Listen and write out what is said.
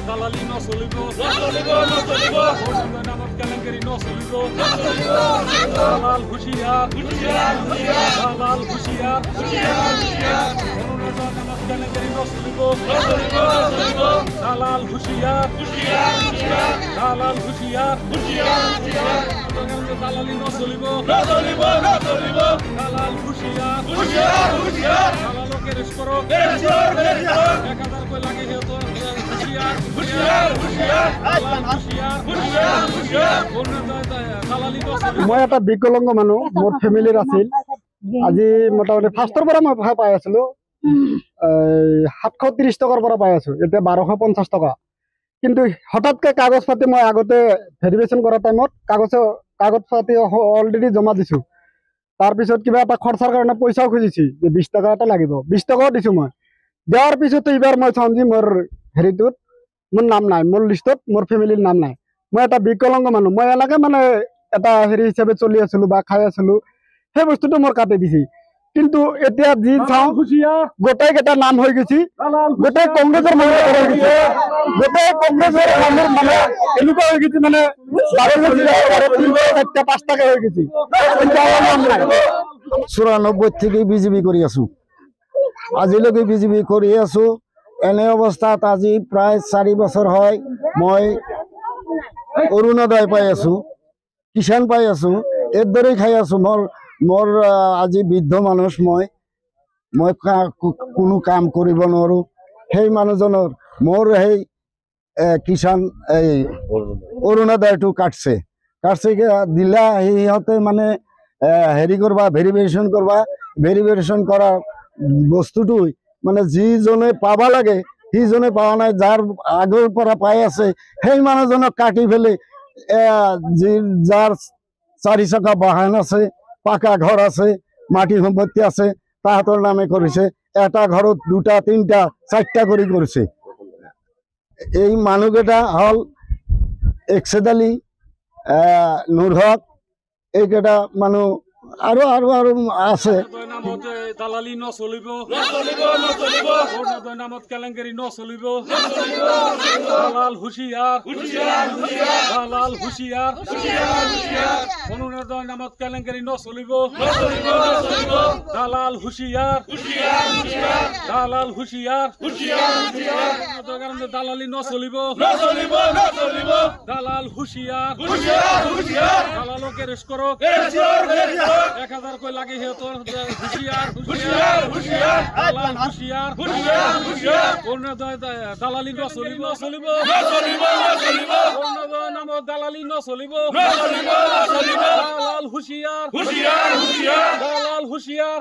দালালি নচলিব নামত কেলেংকাৰী নচলিব দালাল হুঁচিয়াৰ দালাল হুঁচিয়াৰ নামত কেলেংকাৰী নচলিব দালাল হুঁচিয়াৰ দালাল হুঁচিয়াৰ দালালি নচলিব দালাল হুঁচিয়াৰ দালালকে ৰেষ্ট কৰক 1000 কৈ লাগে সিহঁতৰ মই এটা বিকলাঙ্গ মানুহ মোৰ ফেমিলিৰ আছিল আজি মোটামুটি ফাৰ্ষ্টৰ পৰা মই পাই আছিলো 730 টকাৰ পৰা পাই আছো এতিয়া 1250 টকা কিন্তু হঠাৎকে কাগজ পাতি মই আগতে ভেৰিফিকেশ্যন কৰা টাইমত কাগজ পাতি অলৰেডি জমা দিছো তাৰপিছত কিবা এটা খৰচাৰ কাৰণে পইচাও খুজিছি যে 20 টকা এটা লাগিব 20 টকাও দিছো মই দেওয়ার পিছতে এবার মই চাম যে মোর হেৰিটোত মোৰ নাম নাই মোৰ লিষ্টত মোৰ ফেমিলিৰ নাম নাই মই এটা বিকলাঙ্গ মানুহ মই এলাকে মানে এটা হেৰি হিচাপে চলি আছিলো বা খাই আছিলো সেই বস্তুটো মোৰ কাটি দিছি কিন্তু এতিয়া যি চাওঁ গোটেই কেইটা নাম হৈ গৈছি গোটেই কংগ্ৰেছৰ মানুহ হৈ গৈছে গোটেই কংগ্ৰেছৰ মানুহ মানে এনেকুৱা হৈ গৈছে মানে 5টাকে হৈ গৈছে 94 থেকে বিজেপি কৰি আছো আজিলৈকে বিজেপি কৰি আছো এনে অৱস্থাত আজি প্ৰায় 4 বছৰ হয় মই অৰুণোদয় পাই আছো কিষাণ পাই আছো এদৰে খাই আছো মোৰ আজি বৃদ্ধ মানুহ মই কোনো কাম কৰিব নোৱাৰো সেই মানুহজনৰ মোৰ সেই কিষাণ এই অৰুণোদয়টো কাটছে দিলা সিহঁতে মানে হেৰি কৰবা ভেৰিফিকেশ্যন কৰা বস্তুটো মানে যিজনে পাবা লাগে সিজনে পাওয়া নাই যাৰ আগৰ পৰা পাই আছে সেই মানুহজনক কাটি ফেলে যার 4 চকা বাহন আছে পাকা ঘর আছে মাটি সম্পত্তি আছে তাহাঁতৰ নামে কৰিছে এটা ঘৰত 2টা 3টা 4টা কৰি কৰিছে এই মানুহকেইটা হল একছেদ আলী নুৰ হক এইকেইটা মানুহ আৰু আছে দালালি নচলিব নামত কেলেংকাৰী নচলিব দালাল হুঁচিয়াৰ দালাল হুঁচিয়াৰ অনুনয় নামত কেলেংকাৰী নচলিব দালাল হুঁচিয়াৰ দালাল হুঁচিয়াৰ কাৰণে দালালি নচলিব দালাল হুঁচিয়াৰ দালালকে ৰেষ্ট কৰক 1000 কৈ লাগে সিহঁতৰ দালালি নচলিব নামত দালালি নচলিব দালাল হুঁচিয়াৰ দালাল হুঁচিয়াৰ